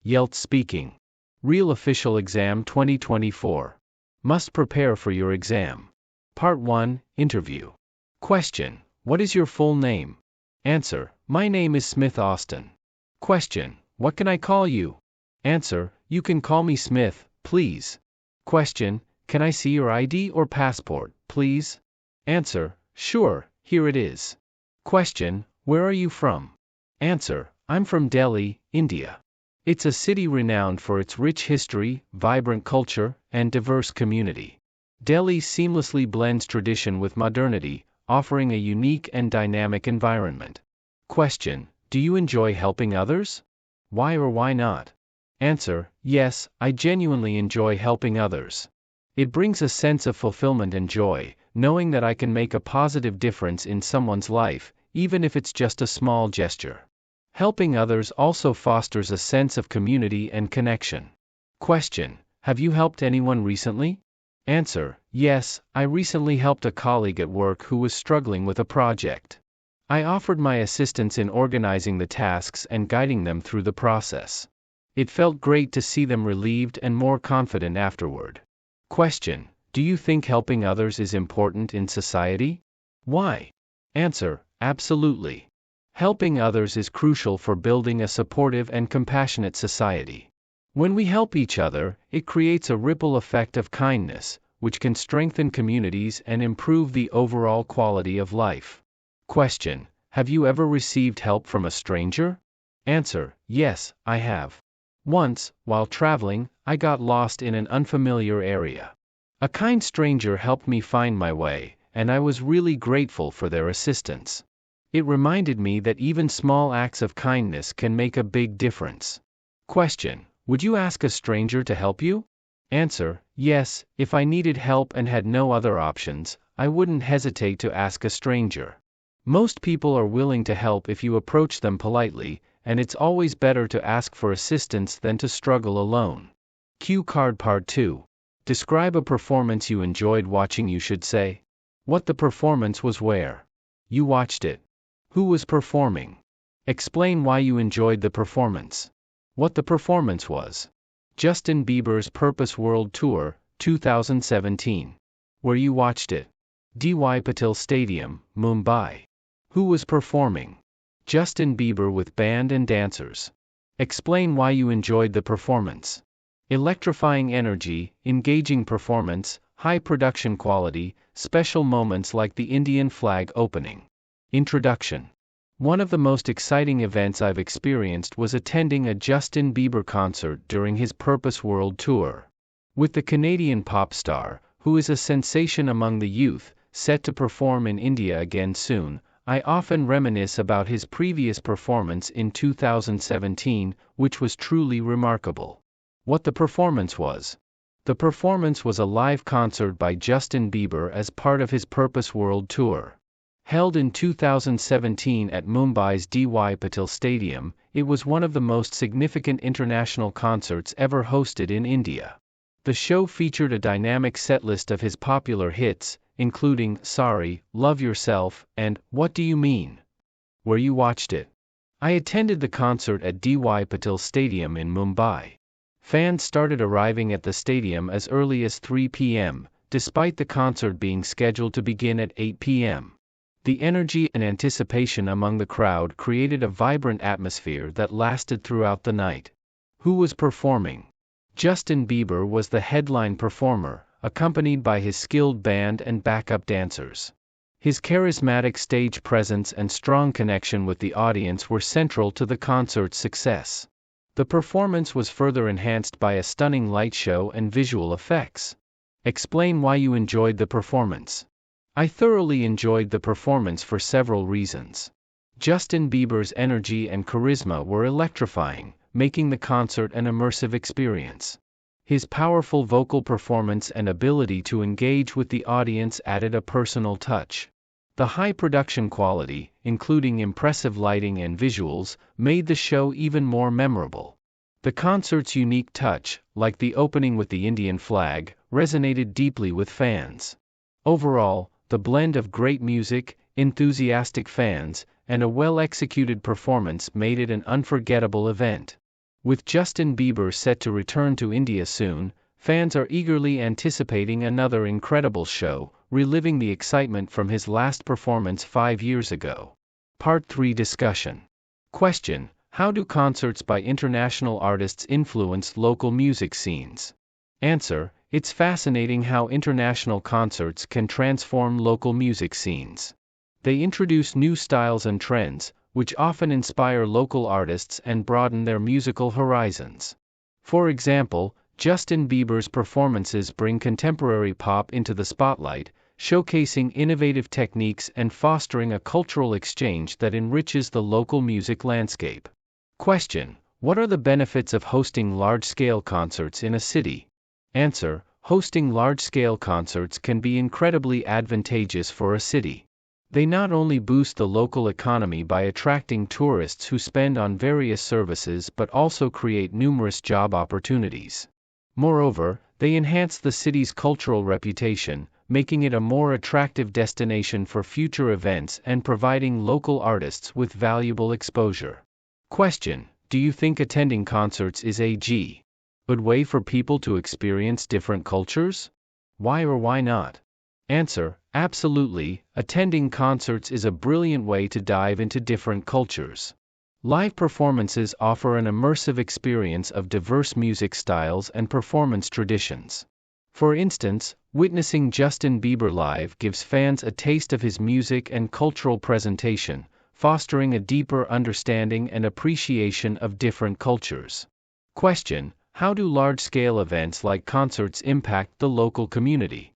IELTS Speaking. Real Official Exam 2024. Must prepare for your exam. Part 1, Interview. Question: What is your full name? Answer: My name is Smith Austin. Question: What can I call you? Answer: You can call me Smith, please. Question: Can I see your ID or passport, please? Answer: Sure, here it is. Question: Where are you from? Answer: I'm from Delhi, India. It's a city renowned for its rich history, vibrant culture, and diverse community. Delhi seamlessly blends tradition with modernity, offering a unique and dynamic environment. Question: Do you enjoy helping others? Why or why not? Answer: Yes, I genuinely enjoy helping others. It brings a sense of fulfillment and joy, knowing that I can make a positive difference in someone's life, even if it's just a small gesture. Helping others also fosters a sense of community and connection. Question: Have you helped anyone recently? Answer: Yes, I recently helped a colleague at work who was struggling with a project. I offered my assistance in organizing the tasks and guiding them through the process. It felt great to see them relieved and more confident afterward. Question: Do you think helping others is important in society? Why? Answer: Absolutely. Helping others is crucial for building a supportive and compassionate society. When we help each other, it creates a ripple effect of kindness, which can strengthen communities and improve the overall quality of life. Question: Have you ever received help from a stranger? Answer: Yes, I have. Once, while traveling, I got lost in an unfamiliar area. A kind stranger helped me find my way, and I was really grateful for their assistance. It reminded me that even small acts of kindness can make a big difference. Question: Would you ask a stranger to help you? Answer: Yes, if I needed help and had no other options, I wouldn't hesitate to ask a stranger. Most people are willing to help if you approach them politely, and it's always better to ask for assistance than to struggle alone. Cue card Part 2. Describe a performance you enjoyed watching. You should say what the performance was, where you watched it, who was performing. Explain why you enjoyed the performance. What the performance was. Justin Bieber's Purpose World Tour, 2017. Where you watched it. D.Y. Patil Stadium, Mumbai. Who was performing. Justin Bieber with band and dancers. Explain why you enjoyed the performance. Electrifying energy, engaging performance, high production quality, special moments like the Indian flag opening. Introduction. One of the most exciting events I've experienced was attending a Justin Bieber concert during his Purpose World Tour. With the Canadian pop star, who is a sensation among the youth, set to perform in India again soon, I often reminisce about his previous performance in 2017, which was truly remarkable. What the performance was. The performance was a live concert by Justin Bieber as part of his Purpose World Tour. Held in 2017 at Mumbai's D.Y. Patil Stadium, it was one of the most significant international concerts ever hosted in India. The show featured a dynamic setlist of his popular hits, including Sorry, Love Yourself, and What Do You Mean? Where you watched it. I attended the concert at D.Y. Patil Stadium in Mumbai. Fans started arriving at the stadium as early as 3 p.m., despite the concert being scheduled to begin at 8 p.m. The energy and anticipation among the crowd created a vibrant atmosphere that lasted throughout the night. Who was performing? Justin Bieber was the headline performer, accompanied by his skilled band and backup dancers. His charismatic stage presence and strong connection with the audience were central to the concert's success. The performance was further enhanced by a stunning light show and visual effects. Explain why you enjoyed the performance. I thoroughly enjoyed the performance for several reasons. Justin Bieber's energy and charisma were electrifying, making the concert an immersive experience. His powerful vocal performance and ability to engage with the audience added a personal touch. The high production quality, including impressive lighting and visuals, made the show even more memorable. The concert's unique touch, like the opening with the Indian flag, resonated deeply with fans. Overall, the blend of great music, enthusiastic fans, and a well-executed performance made it an unforgettable event. With Justin Bieber set to return to India soon, fans are eagerly anticipating another incredible show, reliving the excitement from his last performance 5 years ago. Part 3 discussion. Question: how do concerts by international artists influence local music scenes? Answer: it's fascinating how international concerts can transform local music scenes. They introduce new styles and trends, which often inspire local artists and broaden their musical horizons. For example, Justin Bieber's performances bring contemporary pop into the spotlight, showcasing innovative techniques and fostering a cultural exchange that enriches the local music landscape. Question: what are the benefits of hosting large-scale concerts in a city? Answer: hosting large-scale concerts can be incredibly advantageous for a city. They not only boost the local economy by attracting tourists who spend on various services but also create numerous job opportunities. Moreover, they enhance the city's cultural reputation, making it a more attractive destination for future events and providing local artists with valuable exposure. Question: do you think attending concerts is a good way for people to experience different cultures? Why or why not? Answer: absolutely, attending concerts is a brilliant way to dive into different cultures. Live performances offer an immersive experience of diverse music styles and performance traditions. For instance, witnessing Justin Bieber live gives fans a taste of his music and cultural presentation, fostering a deeper understanding and appreciation of different cultures. Question: how do large-scale events like concerts impact the local community?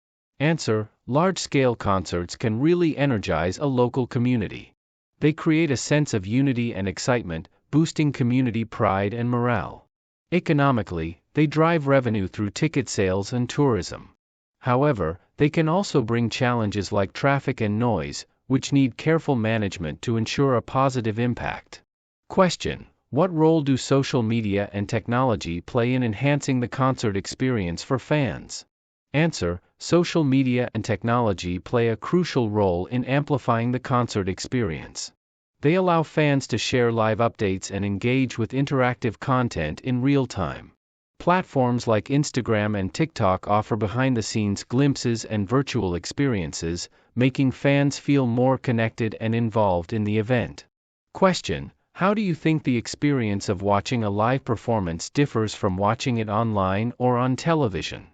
Answer: large-scale concerts can really energize a local community. They create a sense of unity and excitement, boosting community pride and morale. Economically, they drive revenue through ticket sales and tourism. However, they can also bring challenges like traffic and noise, which need careful management to ensure a positive impact. Question: what role do social media and technology play in enhancing the concert experience for fans? Answer: social media and technology play a crucial role in amplifying the concert experience. They allow fans to share live updates and engage with interactive content in real time. Platforms like Instagram and TikTok offer behind-the-scenes glimpses and virtual experiences, making fans feel more connected and involved in the event. Question: how do you think the experience of watching a live performance differs from watching it online or on television?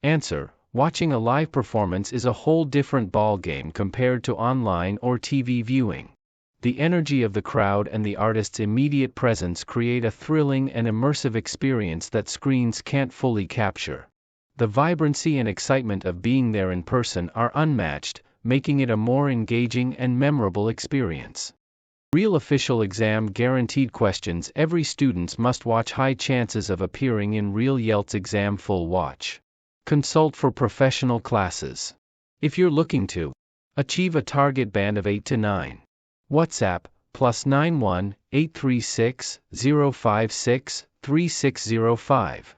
Answer: watching a live performance is a whole different ballgame compared to online or TV viewing. The energy of the crowd and the artist's immediate presence create a thrilling and immersive experience that screens can't fully capture. The vibrancy and excitement of being there in person are unmatched, making it a more engaging and memorable experience. Real official exam guaranteed questions. Every student must watch. High chances of appearing in real IELTS exam. Full watch. Consult for professional classes. If you're looking to achieve a target band of 8 to 9. WhatsApp, +91 836 056 3605.